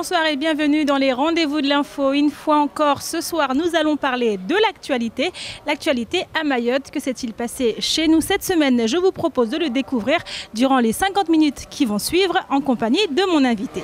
bonsoir et bienvenue dans les rendez-vous de l'info. Une fois encore, ce soir, nous allons parler de l'actualité. L'actualité à Mayotte. Que s'est-il passé chez nous cette semaine? Je vous propose de le découvrir durant les 50 minutes qui vont suivre en compagnie de mon invité.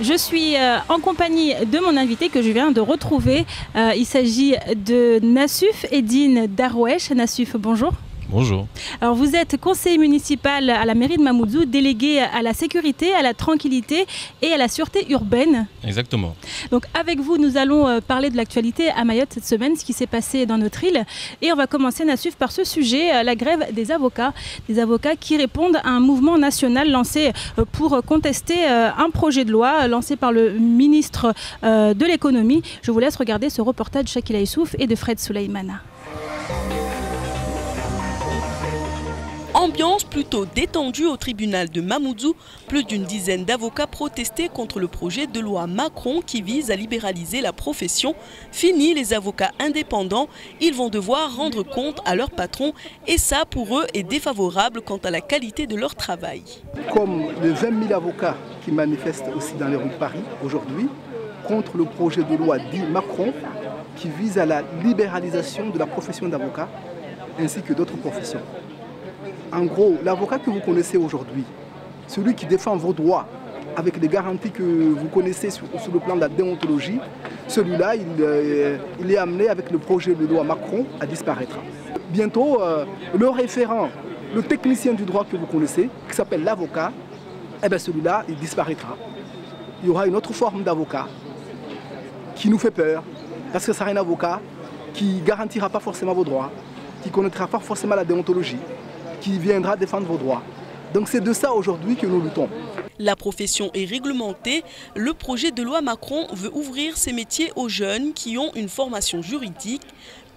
Je suis en compagnie de mon invité que je viens de retrouver. Il s'agit de Nassuf Eddine Darwesh. Nassuf, bonjour. Bonjour. Alors vous êtes conseiller municipal à la mairie de Mamoudzou, délégué à la sécurité, à la tranquillité et à la sûreté urbaine. Exactement. Donc avec vous, nous allons parler de l'actualité à Mayotte cette semaine, ce qui s'est passé dans notre île. Et on va commencer, Nassuf, par ce sujet, la grève des avocats. Des avocats qui répondent à un mouvement national lancé pour contester un projet de loi lancé par le ministre de l'économie. Je vous laisse regarder ce reportage de Shakila Issouf et de Fred Souleymana. Ambiance plutôt détendue au tribunal de Mamoudzou. Plus d'une dizaine d'avocats protestaient contre le projet de loi Macron qui vise à libéraliser la profession. Fini les avocats indépendants, ils vont devoir rendre compte à leur patron et ça pour eux est défavorable quant à la qualité de leur travail. Comme les 20 000 avocats qui manifestent aussi dans les rues de Paris aujourd'hui contre le projet de loi dit Macron qui vise à la libéralisation de la profession d'avocat ainsi que d'autres professions. En gros, l'avocat que vous connaissez aujourd'hui, celui qui défend vos droits avec les garanties que vous connaissez sur le plan de la déontologie, celui-là, il est amené avec le projet de loi Macron à disparaître. Bientôt, le référent, le technicien du droit que vous connaissez, qui s'appelle l'avocat, eh bien celui-là, il disparaîtra. Il y aura une autre forme d'avocat qui nous fait peur, parce que ce sera un avocat qui ne garantira pas forcément vos droits, qui ne connaîtra pas forcément la déontologie, qui viendra défendre vos droits. Donc c'est de ça aujourd'hui que nous luttons. La profession est réglementée. Le projet de loi Macron veut ouvrir ces métiers aux jeunes qui ont une formation juridique.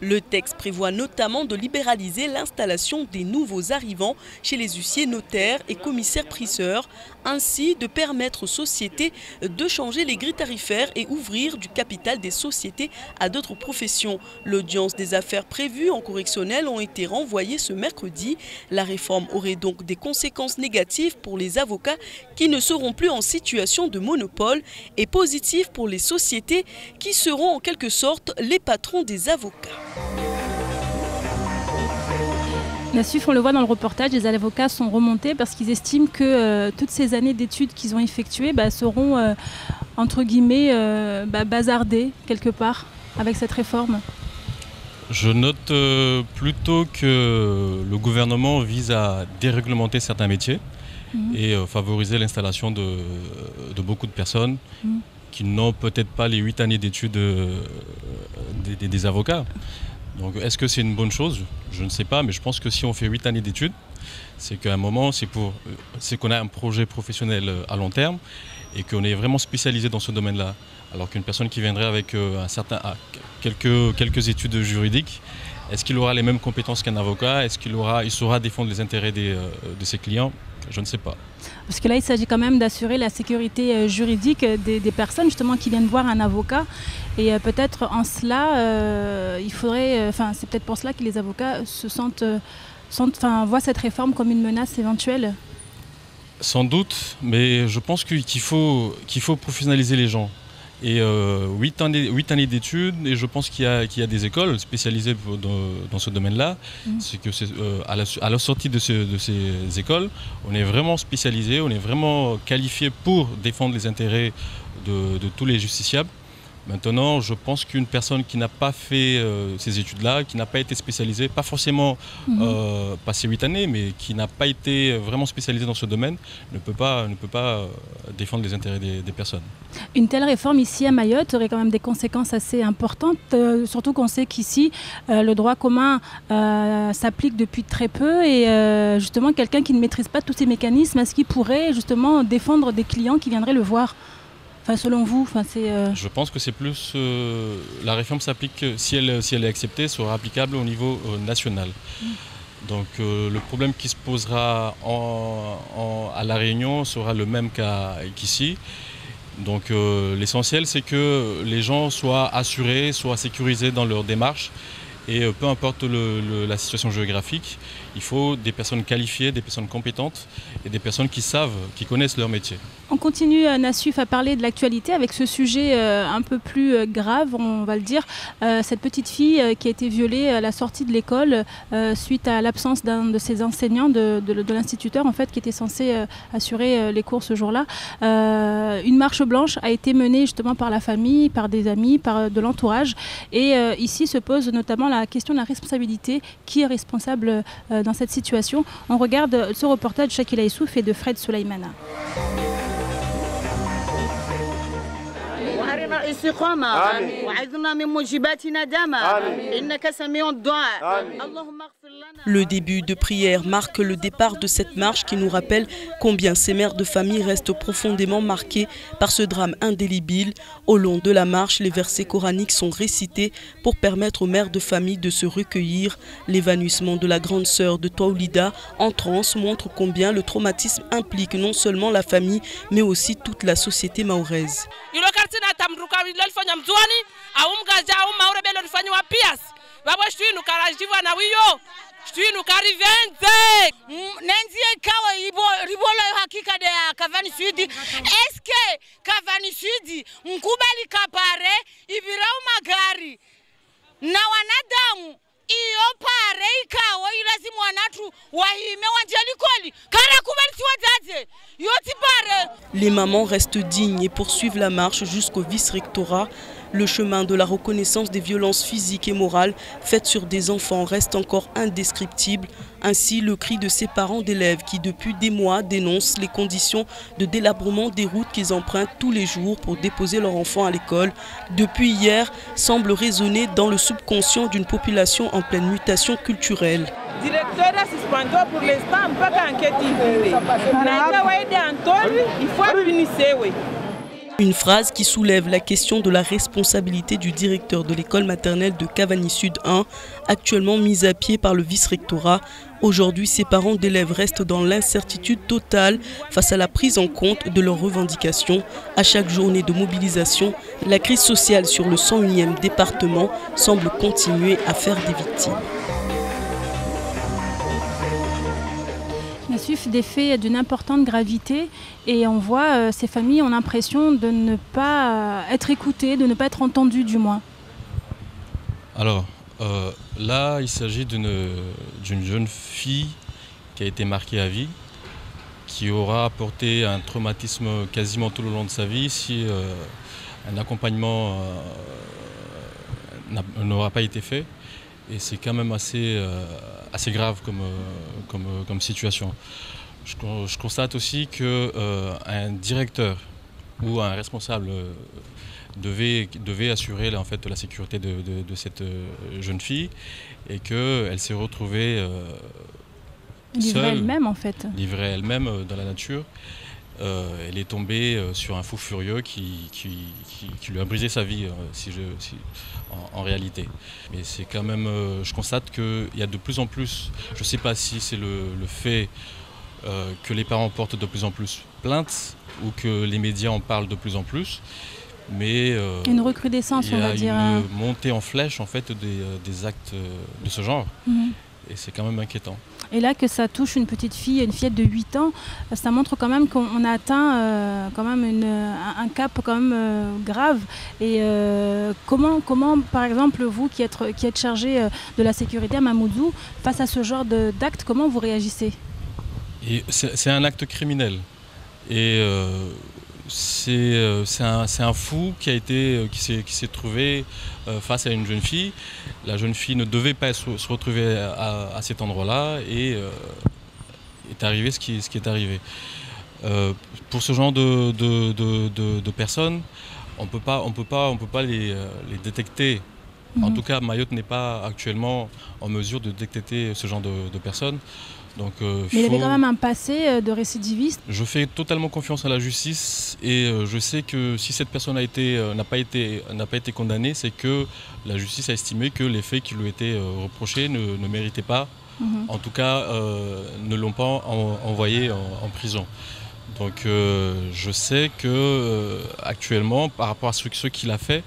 Le texte prévoit notamment de libéraliser l'installation des nouveaux arrivants chez les huissiers, notaires et commissaires-priseurs, ainsi de permettre aux sociétés de changer les grilles tarifaires et ouvrir du capital des sociétés à d'autres professions. L'audience des affaires prévues en correctionnel ont été renvoyées ce mercredi. La réforme aurait donc des conséquences négatives pour les avocats qui ne seront plus en situation de monopole et positives pour les sociétés qui seront en quelque sorte les patrons des avocats. Nassuf, on le voit dans le reportage, les avocats sont remontés parce qu'ils estiment que toutes ces années d'études qu'ils ont effectuées seront, entre guillemets, bazardées quelque part avec cette réforme. Je note plutôt que le gouvernement vise à déréglementer certains métiers et favoriser l'installation de beaucoup de personnes qui n'ont peut-être pas les 8 années d'études des avocats. Donc est-ce que c'est une bonne chose? Je ne sais pas, mais je pense que si on fait 8 années d'études, c'est qu'à un moment, c'est qu'on a un projet professionnel à long terme et qu'on est vraiment spécialisé dans ce domaine-là. Alors qu'une personne qui viendrait avec quelques études juridiques, est-ce qu'il aura les mêmes compétences qu'un avocat? Est-ce qu'il saura défendre les intérêts de ses clients? Je ne sais pas. Parce que là, il s'agit quand même d'assurer la sécurité juridique des personnes justement qui viennent voir un avocat. Et peut-être en cela, il faudrait, c'est peut-être pour cela que les avocats voient cette réforme comme une menace éventuelle. Sans doute, mais je pense qu'il faut professionnaliser les gens. Et 8 années d'études, et je pense qu'il y a des écoles spécialisées dans ce domaine-là. C'est que à la sortie de ces écoles, on est vraiment spécialisé, on est vraiment qualifié pour défendre les intérêts de tous les justiciables. Maintenant, je pense qu'une personne qui n'a pas fait ces études-là, qui n'a pas été spécialisée, pas forcément passé 8 années, mais qui n'a pas été vraiment spécialisée dans ce domaine, ne peut pas défendre les intérêts des personnes. Une telle réforme ici à Mayotte aurait quand même des conséquences assez importantes, surtout qu'on sait qu'ici, le droit commun s'applique depuis très peu et justement, quelqu'un qui ne maîtrise pas tous ces mécanismes, est-ce qu'il pourrait justement défendre des clients qui viendraient le voir ? Selon vous, Je pense que c'est plus... la réforme s'applique, si elle est acceptée, sera applicable au niveau national. Donc le problème qui se posera à La Réunion sera le même qu'ici. Donc l'essentiel, c'est que les gens soient assurés, soient sécurisés dans leur démarche. Et peu importe la situation géographique, il faut des personnes qualifiées, des personnes compétentes et des personnes qui savent, qui connaissent leur métier. On continue, Nassuf, à parler de l'actualité avec ce sujet un peu plus grave, on va le dire. Cette petite fille qui a été violée à la sortie de l'école suite à l'absence d'un de ses enseignants, de l'instituteur en fait, qui était censé assurer les cours ce jour-là. Une marche blanche a été menée justement par la famille, par des amis, par de l'entourage. Et ici se pose notamment la question de la responsabilité. Qui est responsable dans cette situation? On regarde ce reportage de Shakila Issouf et de Fred Soulaimana. Le début de prière marque le départ de cette marche qui nous rappelle combien ces mères de famille restent profondément marquées par ce drame indélébile. Au long de la marche, les versets coraniques sont récités pour permettre aux mères de famille de se recueillir. L'évanouissement de la grande sœur de Taoulida en transe montre combien le traumatisme implique non seulement la famille mais aussi toute la société mahoraise. Les mamans restent dignes et poursuivent la marche jusqu'au vice-rectorat. Le chemin de la reconnaissance des violences physiques et morales faites sur des enfants reste encore indescriptible. Ainsi, le cri de ces parents d'élèves qui depuis des mois dénoncent les conditions de délabrement des routes qu'ils empruntent tous les jours pour déposer leurs enfants à l'école, depuis hier, semble résonner dans le subconscient d'une population en pleine mutation culturelle. Directeur suspendu pour l'instant, pas qu'enquête il faut punir. Une phrase qui soulève la question de la responsabilité du directeur de l'école maternelle de Cavani Sud 1, actuellement mise à pied par le vice-rectorat. Aujourd'hui, ces parents d'élèves restent dans l'incertitude totale face à la prise en compte de leurs revendications. À chaque journée de mobilisation, la crise sociale sur le 101e département semble continuer à faire des victimes. Nassuf, des faits d'une importante gravité et on voit ces familles ont l'impression de ne pas être écoutées, de ne pas être entendues du moins. Alors là, il s'agit d'une jeune fille qui a été marquée à vie, qui aura apporté un traumatisme quasiment tout le long de sa vie si un accompagnement n'aura pas été fait. Et c'est quand même assez grave comme situation. Je constate aussi qu'un directeur ou un responsable devait assurer en fait, la sécurité de cette jeune fille et qu'elle s'est retrouvée livrée elle-même en fait. Livrée elle-même dans la nature. Elle est tombée sur un fou furieux qui lui a brisé sa vie en réalité. Mais c'est quand même, je constate qu'il y a de plus en plus, je ne sais pas si c'est le fait que les parents portent de plus en plus plainte ou que les médias en parlent de plus en plus, mais une recrudescence, on va dire. Il y a une montée en flèche en fait des actes de ce genre. Et c'est quand même inquiétant. Et là, que ça touche une petite fille, une fillette de 8 ans, ça montre quand même qu'on a atteint quand même un cap quand même grave. Et comment, par exemple, vous qui êtes chargé de la sécurité à Mamoudzou, face à ce genre d'acte, comment vous réagissez? C'est un acte criminel. Et c'est un fou qui s'est trouvé face à une jeune fille. La jeune fille ne devait pas se retrouver à cet endroit-là et est arrivé ce qui est arrivé. Pour ce genre de personnes, on peut pas les détecter. En tout cas, Mayotte n'est pas actuellement en mesure de détecter ce genre de personnes. Donc, mais il y avait quand même un passé de récidiviste. Je fais totalement confiance à la justice et je sais que si cette personne n'a pas été condamnée, c'est que la justice a estimé que les faits qui lui étaient reprochés ne méritaient pas, en tout cas ne l'ont pas envoyé en prison. Donc je sais que actuellement, par rapport à ce qu'il a fait,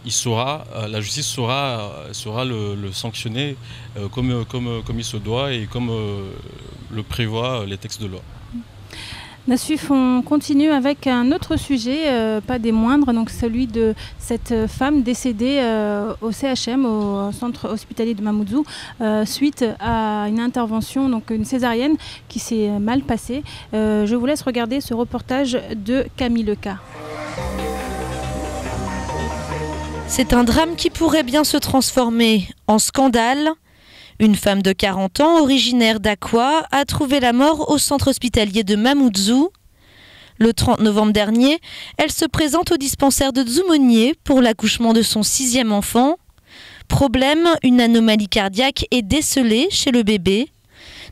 la justice saura le sanctionner comme il se doit et comme le prévoient les textes de loi. Nassuf, on continue avec un autre sujet, pas des moindres, donc celui de cette femme décédée au CHM, au centre hospitalier de Mamoudzou, suite à une intervention, donc une césarienne qui s'est mal passée. Je vous laisse regarder ce reportage de Camille Leca. C'est un drame qui pourrait bien se transformer en scandale. Une femme de 40 ans, originaire d'Akwa, a trouvé la mort au centre hospitalier de Mamoudzou. Le 30 novembre dernier, elle se présente au dispensaire de Dzoumogné pour l'accouchement de son 6e enfant. Problème, une anomalie cardiaque est décelée chez le bébé.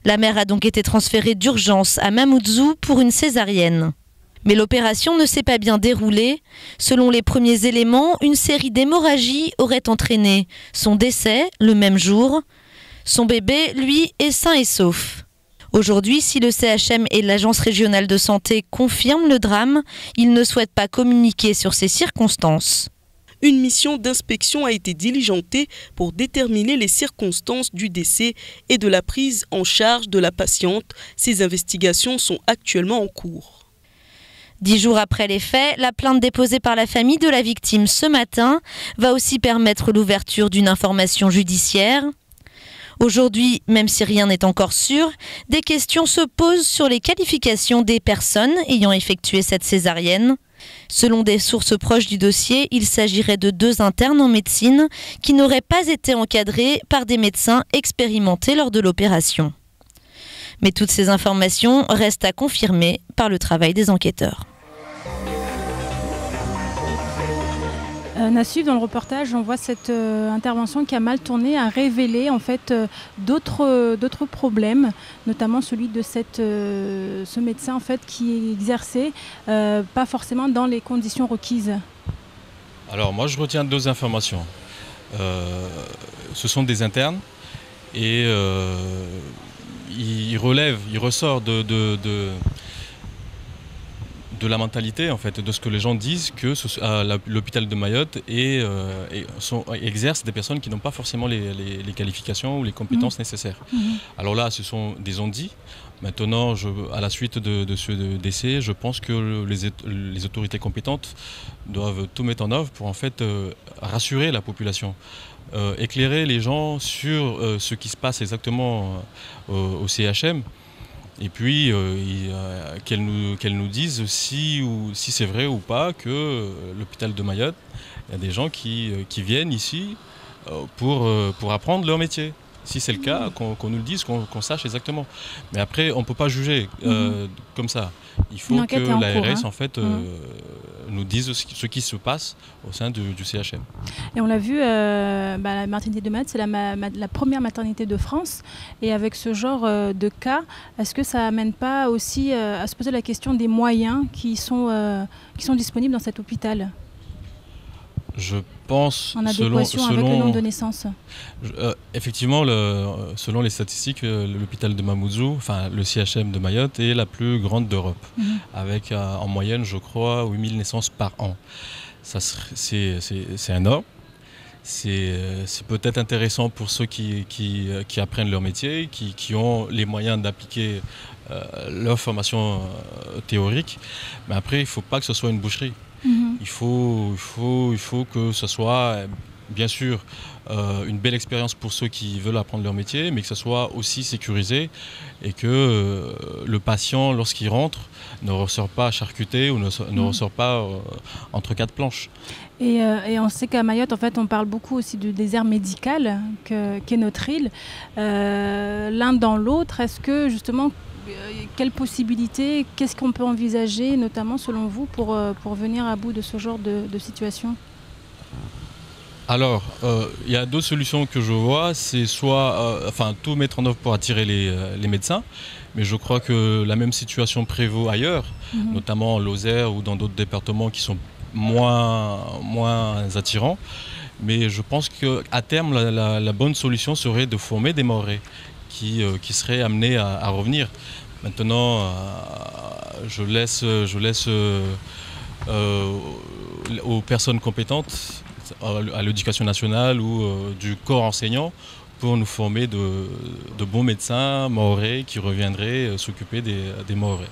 La mère a donc été transférée d'urgence à Mamoudzou pour une césarienne. Mais l'opération ne s'est pas bien déroulée. Selon les premiers éléments, une série d'hémorragies aurait entraîné son décès le même jour. Son bébé, lui, est sain et sauf. Aujourd'hui, si le CHM et l'Agence régionale de santé confirment le drame, ils ne souhaitent pas communiquer sur ces circonstances. Une mission d'inspection a été diligentée pour déterminer les circonstances du décès et de la prise en charge de la patiente. Ces investigations sont actuellement en cours. 10 jours après les faits, la plainte déposée par la famille de la victime ce matin va aussi permettre l'ouverture d'une information judiciaire. Aujourd'hui, même si rien n'est encore sûr, des questions se posent sur les qualifications des personnes ayant effectué cette césarienne. Selon des sources proches du dossier, il s'agirait de 2 internes en médecine qui n'auraient pas été encadrés par des médecins expérimentés lors de l'opération. Mais toutes ces informations restent à confirmer par le travail des enquêteurs. Nassuf, dans le reportage, on voit cette intervention qui a mal tourné, a révélé en fait d'autres problèmes, notamment celui de ce médecin en fait qui exerçait pas forcément dans les conditions requises. Alors moi je retiens 2 informations. Ce sont des internes et il ressort de la mentalité en fait, de ce que les gens disent que l'hôpital de Mayotte exerce des personnes qui n'ont pas forcément les qualifications ou les compétences nécessaires. Alors là, ce sont des on-dit. Maintenant, à la suite de ce décès, je pense que les autorités compétentes doivent tout mettre en œuvre pour en fait rassurer la population. Éclairer les gens sur ce qui se passe exactement au CHM. Et puis qu'elles nous disent si c'est vrai ou pas que l'hôpital de Mayotte, il y a des gens qui viennent ici pour apprendre leur métier. Si c'est le cas, qu'on nous le dise, qu'on sache exactement. Mais après, on ne peut pas juger comme ça. Il faut que l'ARS en fait, nous dise ce qui se passe au sein du CHM. Et on l'a vu, la maternité de Mayotte, c'est la première maternité de France. Et avec ce genre de cas, est-ce que ça n'amène pas aussi à se poser la question des moyens qui sont disponibles dans cet hôpital ? Je pense, en adéquation avec le nombre de naissances. Effectivement, selon les statistiques, l'hôpital de Mamoudzou, enfin le CHM de Mayotte, est la plus grande d'Europe, avec en moyenne, je crois, 8000 naissances par an. C'est énorme. C'est peut-être intéressant pour ceux qui apprennent leur métier, qui ont les moyens d'appliquer leur formation théorique. Mais après, il ne faut pas que ce soit une boucherie. Il faut que ce soit, bien sûr, une belle expérience pour ceux qui veulent apprendre leur métier, mais que ce soit aussi sécurisé et que le patient, lorsqu'il rentre, ne ressort pas charcuté ou ne ressort pas entre 4 planches. Et on sait qu'à Mayotte, en fait, on parle beaucoup aussi du désert médical qu'est notre île. L'un dans l'autre, est-ce que justement, quelles possibilités, qu'est-ce qu'on peut envisager, notamment selon vous, pour venir à bout de ce genre de situation ? Alors, il y a 2 solutions que je vois. C'est soit tout mettre en œuvre pour attirer les médecins, mais je crois que la même situation prévaut ailleurs, notamment en Lozère ou dans d'autres départements qui sont moins attirants. Mais je pense qu'à terme, la bonne solution serait de former des Mahorais qui seraient amenés à revenir. Maintenant, je laisse aux personnes compétentes, à l'éducation nationale ou du corps enseignant, pour nous former de bons médecins mahorais qui reviendraient s'occuper des Mahorais.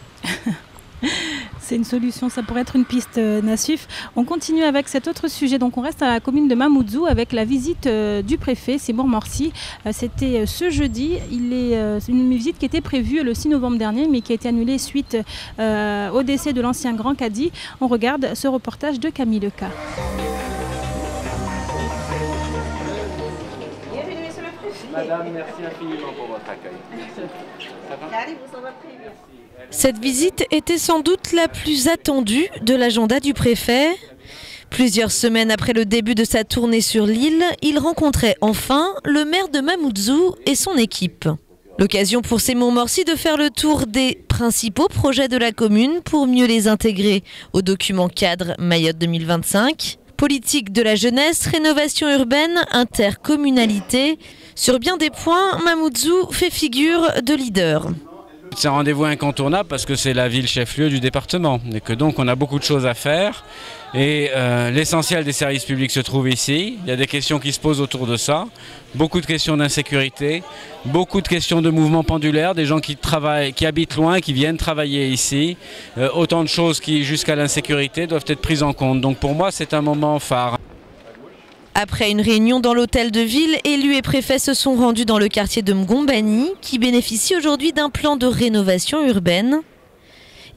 C'est une solution, ça pourrait être une piste, Nassif. On continue avec cet autre sujet. Donc on reste à la commune de Mamoudzou avec la visite du préfet, Seymour Morsi. C'était ce jeudi. C'est une visite qui était prévue le 6 novembre dernier, mais qui a été annulée suite au décès de l'ancien grand cadi. On regarde ce reportage de Camille Leca. Bienvenue, monsieur le préfet. Madame, merci infiniment pour votre accueil. Ça va ? Ça va très bien. Cette visite était sans doute la plus attendue de l'agenda du préfet. Plusieurs semaines après le début de sa tournée sur l'île, il rencontrait enfin le maire de Mamoudzou et son équipe. L'occasion pour Seymour Morsi de faire le tour des principaux projets de la commune pour mieux les intégrer au document cadre Mayotte 2025. Politique de la jeunesse, rénovation urbaine, intercommunalité. Sur bien des points, Mamoudzou fait figure de leader. C'est un rendez-vous incontournable parce que c'est la ville chef-lieu du département et que donc on a beaucoup de choses à faire et l'essentiel des services publics se trouve ici. Il y a des questions qui se posent autour de ça, beaucoup de questions d'insécurité, beaucoup de questions de mouvements pendulaires, des gens qui travaillent, qui habitent loin, qui viennent travailler ici. Autant de choses qui jusqu'à l'insécurité doivent être prises en compte. Donc pour moi c'est un moment phare. Après une réunion dans l'hôtel de ville, élus et préfets se sont rendus dans le quartier de Mgombani, qui bénéficie aujourd'hui d'un plan de rénovation urbaine.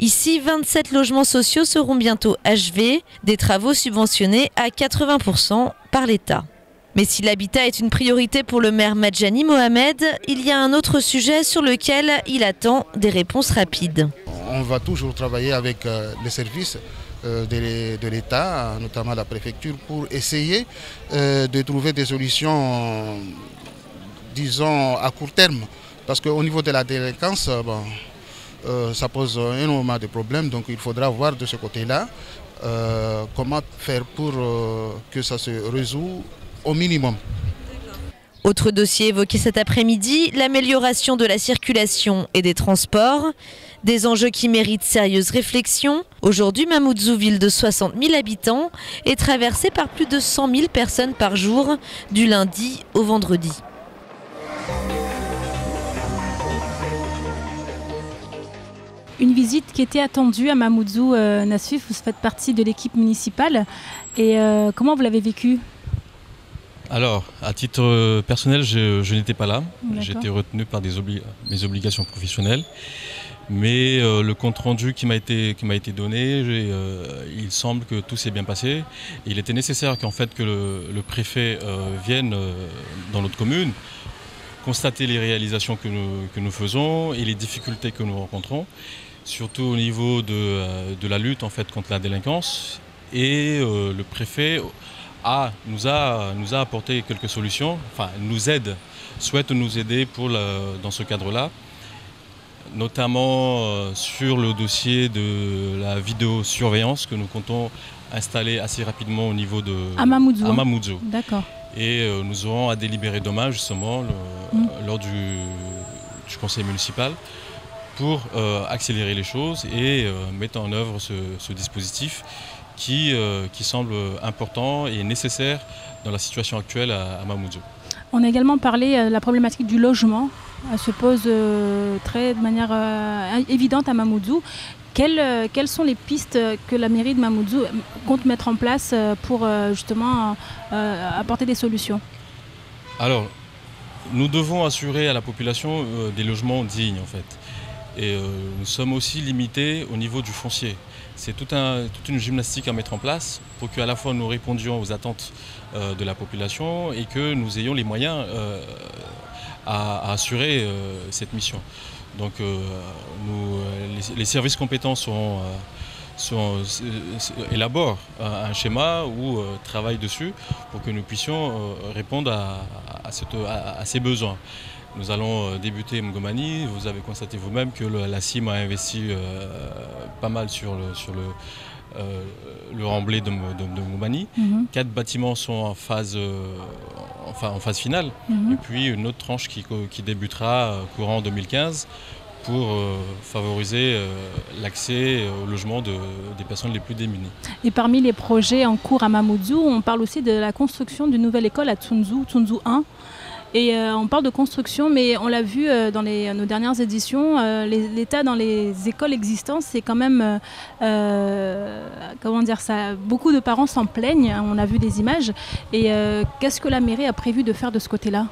Ici, 27 logements sociaux seront bientôt achevés, des travaux subventionnés à 80% par l'État. Mais si l'habitat est une priorité pour le maire Madjani Mohamed, il y a un autre sujet sur lequel il attend des réponses rapides. On va toujours travailler avec les services de l'État, notamment la préfecture, pour essayer de trouver des solutions, disons, à court terme. Parce qu'au niveau de la délinquance, ça pose énormément de problèmes, donc il faudra voir de ce côté-là comment faire pour que ça se résout au minimum. Autre dossier évoqué cet après-midi, l'amélioration de la circulation et des transports. Des enjeux qui méritent sérieuse réflexion. Aujourd'hui, Mamoudzou, ville de 60 000 habitants, est traversée par plus de 100 000 personnes par jour, du lundi au vendredi. Une visite qui était attendue à Mamoudzou, Nassif, vous faites partie de l'équipe municipale. Et comment vous l'avez vécu ? Alors, à titre personnel, je n'étais pas là. J'étais retenu par mes obligations professionnelles. Mais le compte-rendu qui m'a été donné, il semble que tout s'est bien passé. Il était nécessaire qu'en fait que le préfet vienne dans notre commune, constater les réalisations que nous faisons et les difficultés que nous rencontrons, surtout au niveau de la lutte en fait contre la délinquance. Et le préfet nous a apporté quelques solutions, enfin souhaite nous aider dans ce cadre-là, notamment sur le dossier de la vidéosurveillance que nous comptons installer assez rapidement au niveau de Mamoudzou. D'accord. Et nous aurons à délibérer demain justement lors du conseil municipal pour accélérer les choses et mettre en œuvre ce dispositif qui semble important et nécessaire dans la situation actuelle à Mamoudzou. On a également parlé de la problématique du logement. Elle se pose de manière évidente à Mamoudzou. Quelles sont les pistes que la mairie de Mamoudzou compte mettre en place pour justement apporter des solutions ? Alors, nous devons assurer à la population des logements dignes en fait. Et nous sommes aussi limités au niveau du foncier. C'est toute une gymnastique à mettre en place pour qu'à la fois nous répondions aux attentes de la population et que nous ayons les moyens à assurer cette mission. Donc les services compétents élaborent un schéma ou travaillent dessus pour que nous puissions répondre à ces besoins. Nous allons débuter Mgombani. Vous avez constaté vous-même que la CIM a investi pas mal sur le remblai de Mgombani. 4 bâtiments sont en phase finale. Et puis une autre tranche qui débutera courant 2015 pour favoriser l'accès au logement des personnes les plus démunies. Et parmi les projets en cours à Mamoudzou, on parle aussi de la construction d'une nouvelle école à Tsunzu 1. Et on parle de construction, mais on l'a vu dans nos dernières éditions, l'état dans les écoles existantes, c'est quand même, comment dire ça, beaucoup de parents s'en plaignent, on a vu des images. Et qu'est-ce que la mairie a prévu de faire de ce côté-là?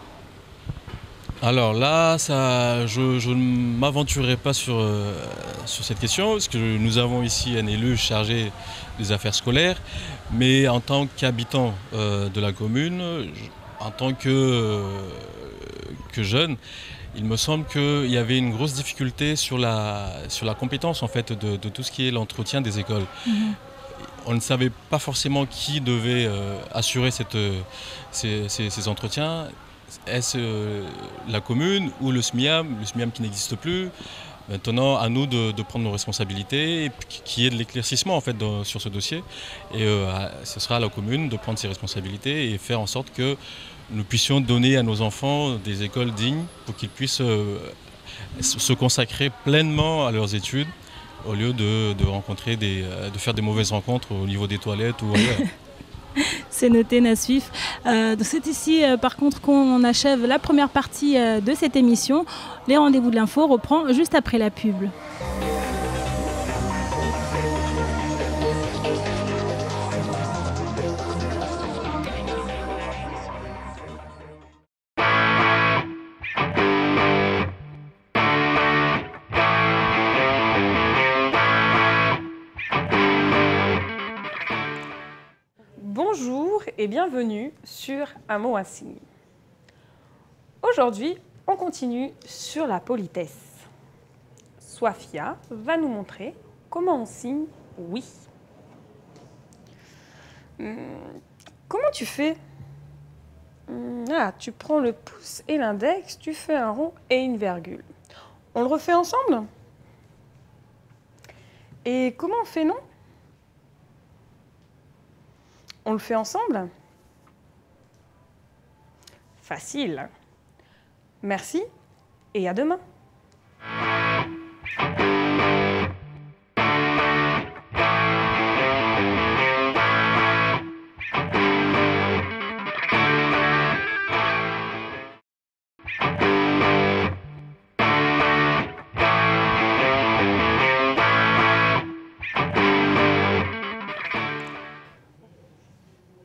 Alors là, je ne m'aventurerai pas sur cette question, parce que nous avons ici un élu chargé des affaires scolaires, mais en tant qu'habitant de la commune, en tant que jeune, il me semble qu'il y avait une grosse difficulté sur la compétence en fait, de tout ce qui est l'entretien des écoles. On ne savait pas forcément qui devait assurer ces entretiens. Est-ce la commune ou le SMIAM qui n'existe plus? Maintenant, à nous de prendre nos responsabilités, et qu'il y ait de l'éclaircissement en fait, sur ce dossier. Et ce sera à la commune de prendre ses responsabilités et faire en sorte que nous puissions donner à nos enfants des écoles dignes pour qu'ils puissent se consacrer pleinement à leurs études au lieu de faire des mauvaises rencontres au niveau des toilettes ou ailleurs. C'est noté, Nassif. C'est ici, par contre, qu'on achève la première partie de cette émission. Les rendez-vous de l'info reprend juste après la pub. Bonjour et bienvenue sur Un mot, un signe. Aujourd'hui, on continue sur la politesse. Swafia va nous montrer comment on signe oui. Comment tu fais? Tu prends le pouce et l'index, tu fais un rond et une virgule. On le refait ensemble? Et comment on fait non? On le fait ensemble? Facile. Merci et à demain.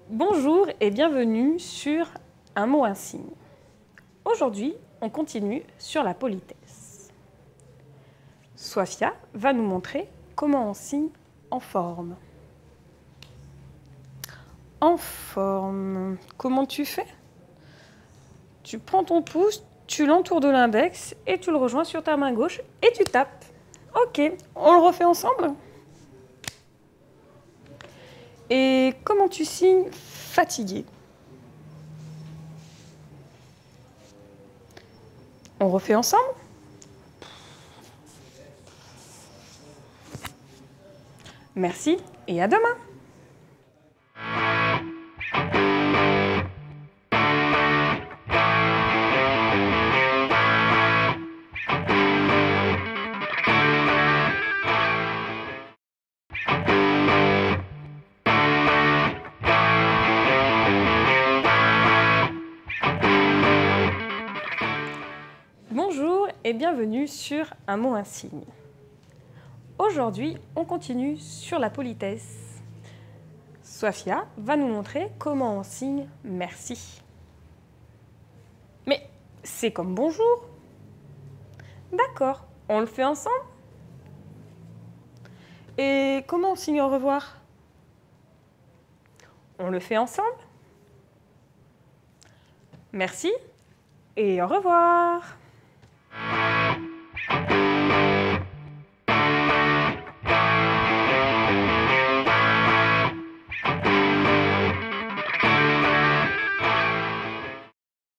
Bonjour et bienvenue sur Un mot, un signe. Aujourd'hui, on continue sur la politesse. Swafia va nous montrer comment on signe en forme. En forme, comment tu fais? Tu prends ton pouce, tu l'entoures de l'index et tu le rejoins sur ta main gauche et tu tapes. Ok, on le refait ensemble? Et comment tu signes fatigué? On refait ensemble? Merci et à demain. Bonjour et bienvenue sur Un mot, un signe. Aujourd'hui, on continue sur la politesse. Swafia va nous montrer comment on signe merci. Mais c'est comme bonjour. D'accord, on le fait ensemble? Et comment on signe au revoir? On le fait ensemble? Merci et au revoir.